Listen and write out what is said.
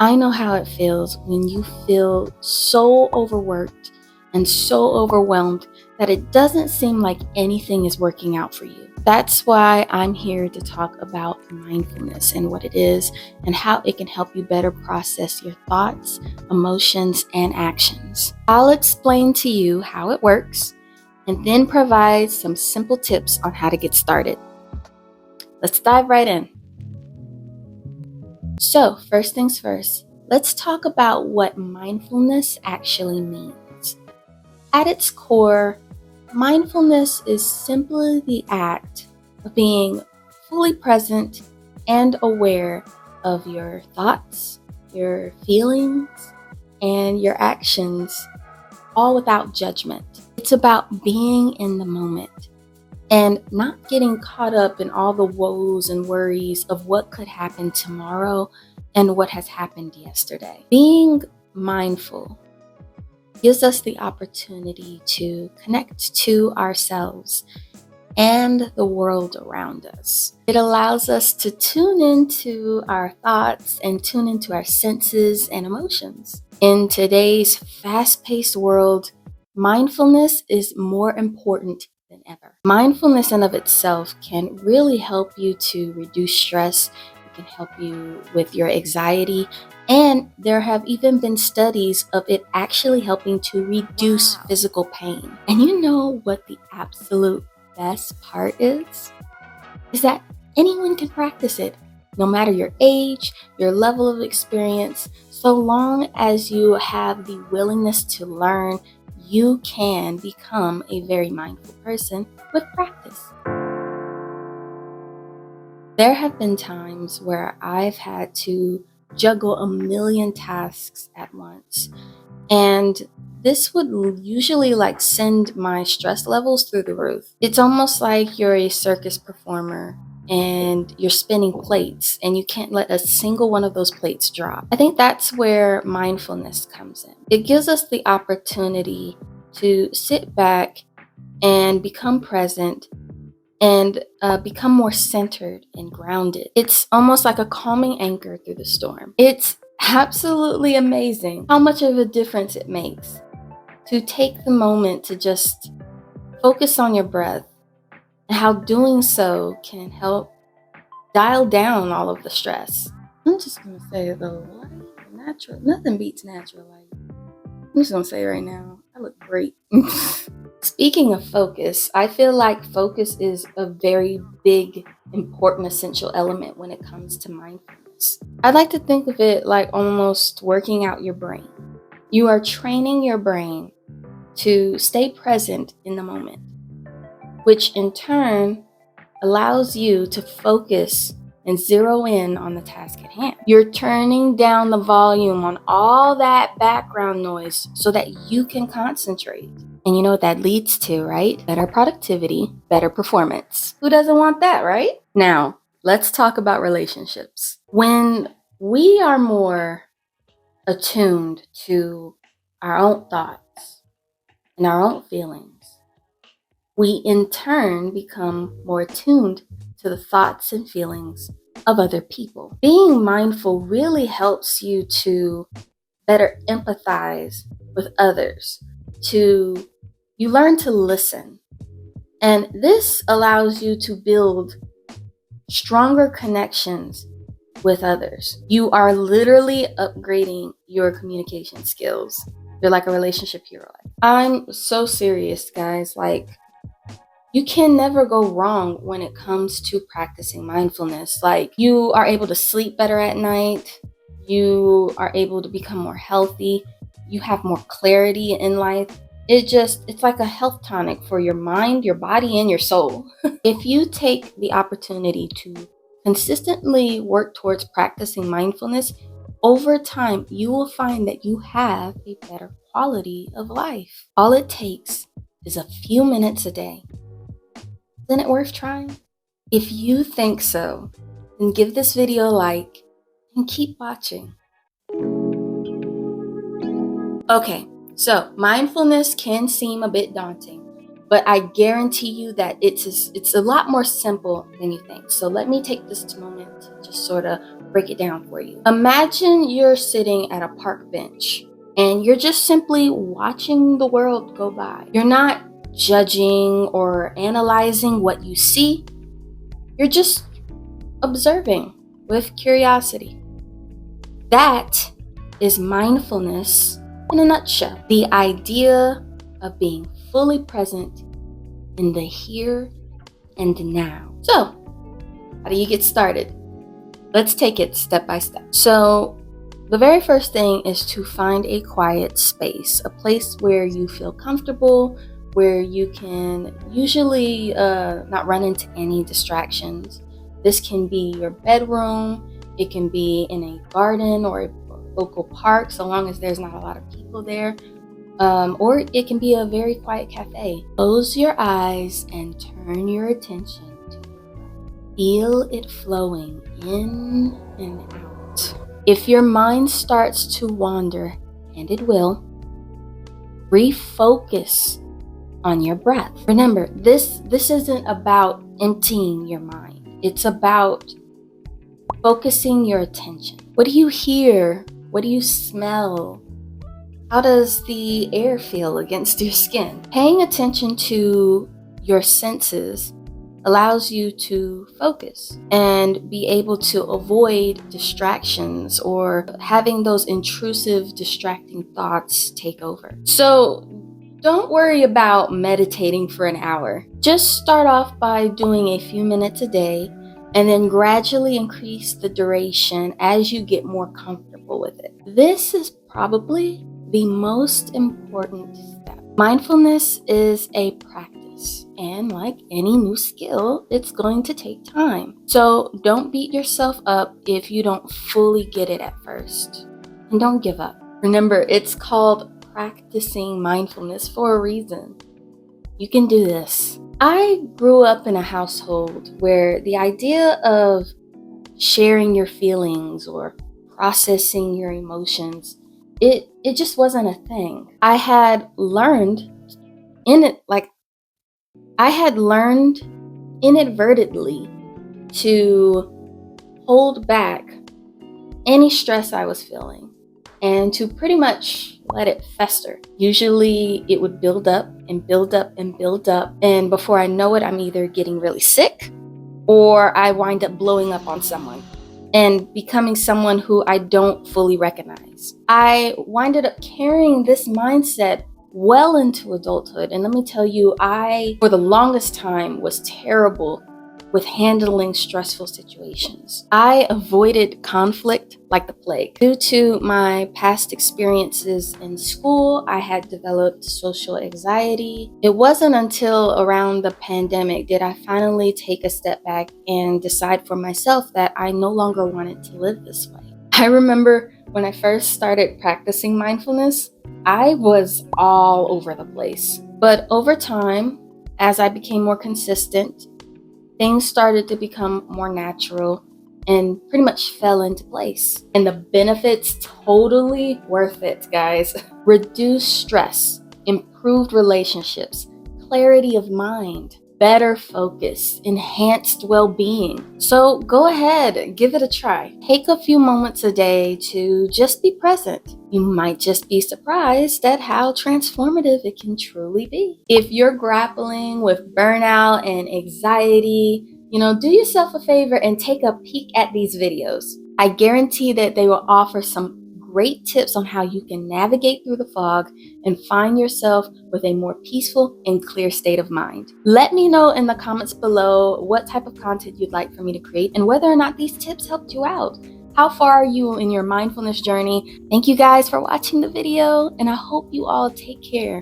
I know how it feels when you feel so overworked and so overwhelmed that it doesn't seem like anything is working out for you. That's why I'm here to talk about mindfulness and what it is and how it can help you better process your thoughts, emotions, and actions. I'll explain to you how it works and then provide some simple tips on how to get started. Let's dive right in. So, first things first, let's talk about what mindfulness actually means. At its core, mindfulness is simply the act of being fully present and aware of your thoughts, your feelings, and your actions, all without judgment. It's about being in the moment and not getting caught up in all the woes and worries of what could happen tomorrow and what has happened yesterday. Being mindful gives us the opportunity to connect to ourselves and the world around us. It allows us to tune into our thoughts and tune into our senses and emotions. In today's fast-paced world, mindfulness is more important than ever. Mindfulness in of itself can really help you to reduce stress. It can help you with your anxiety. And there have even been studies of it actually helping to reduce physical pain. And you know what the absolute best part is that anyone can practice it, no matter your age, your level of experience. So long as you have the willingness to learn, you can become a very mindful person with practice. There have been times where I've had to juggle a million tasks at once, and this would usually send my stress levels through the roof. It's almost like you're a circus performer and you're spinning plates and you can't let a single one of those plates drop. I think that's where mindfulness comes in. It gives us the opportunity to sit back and become present and become more centered and grounded. It's almost like a calming anchor through the storm. It's absolutely amazing how much of a difference it makes to take the moment to just focus on your breath and how doing so can help dial down all of the stress. I'm just gonna say though, natural, nothing beats natural light. I'm just gonna say right now, I look great. Speaking of focus, I feel like focus is a very big, important, essential element when it comes to mindfulness. I'd like to think of it like almost working out your brain. You are training your brain to stay present in the moment, which in turn allows you to focus and zero in on the task at hand. You're turning down the volume on all that background noise so that you can concentrate. And you know what that leads to, right? Better productivity, better performance. Who doesn't want that, right? Now, let's talk about relationships. When we are more attuned to our own thoughts and our own feelings, we in turn become more attuned to the thoughts and feelings of other people. Being mindful really helps you to better empathize with others, you learn to listen. And this allows you to build stronger connections with others. You are literally upgrading your communication skills. You're like a relationship hero. I'm so serious, guys. You can never go wrong when it comes to practicing mindfulness. You are able to sleep better at night. You are able to become more healthy. You have more clarity in life. It's like a health tonic for your mind, your body, and your soul. If you take the opportunity to consistently work towards practicing mindfulness, over time, you will find that you have a better quality of life. All it takes is a few minutes a day. Isn't it worth trying? If you think so, then give this video a like and keep watching. Okay, so mindfulness can seem a bit daunting, but I guarantee you that it's a lot more simple than you think. So let me take this moment to just sort of break it down for you. Imagine you're sitting at a park bench and you're just simply watching the world go by. You're not judging or analyzing what you see. You're just observing with curiosity. That is mindfulness in a nutshell. The idea of being fully present in the here and now. So, how do you get started? Let's take it step by step. So, the very first thing is to find a quiet space, a place where you feel comfortable, where you can usually not run into any distractions. This can be your bedroom, it can be in a garden or a local park, so long as there's not a lot of people there. Or it can be a very quiet cafe. Close your eyes and turn your attention to your breath. Feel it flowing in and out. If your mind starts to wander, and it will, refocus on your breath. Remember, this isn't about emptying your mind. It's about focusing your attention. What do you hear? What do you smell? How does the air feel against your skin? Paying attention to your senses allows you to focus and be able to avoid distractions or having those intrusive, distracting thoughts take over. So don't worry about meditating for an hour. Just start off by doing a few minutes a day and then gradually increase the duration as you get more comfortable with it. This is probably the most important step. Mindfulness is a practice, and like any new skill, it's going to take time. So don't beat yourself up if you don't fully get it at first. And don't give up. Remember, it's called practicing mindfulness for a reason. You can do this. I grew up in a household where the idea of sharing your feelings or processing your emotions, it just wasn't a thing. I had learned inadvertently to hold back any stress I was feeling and to pretty much let it fester. Usually it would build up and build up and build up, and before I know it, I'm either getting really sick or I wind up blowing up on someone and becoming someone who I don't fully recognize. I winded up carrying this mindset well into adulthood, and let me tell you, I, for the longest time, was terrible with handling stressful situations. I avoided conflict like the plague. Due to my past experiences in school, I had developed social anxiety. It wasn't until around the pandemic did I finally take a step back and decide for myself that I no longer wanted to live this way. I remember when I first started practicing mindfulness, I was all over the place. But over time, as I became more consistent, things started to become more natural and pretty much fell into place. And the benefits, totally worth it, guys. Reduced stress, improved relationships, clarity of mind, better focus, enhanced well-being. So go ahead, give it a try. Take a few moments a day to just be present. You might just be surprised at how transformative it can truly be. If you're grappling with burnout and anxiety, do yourself a favor and take a peek at these videos. I guarantee that they will offer some great tips on how you can navigate through the fog and find yourself with a more peaceful and clear state of mind. Let me know in the comments below what type of content you'd like for me to create and whether or not these tips helped you out. How far are you in your mindfulness journey? Thank you guys for watching the video, and I hope you all take care.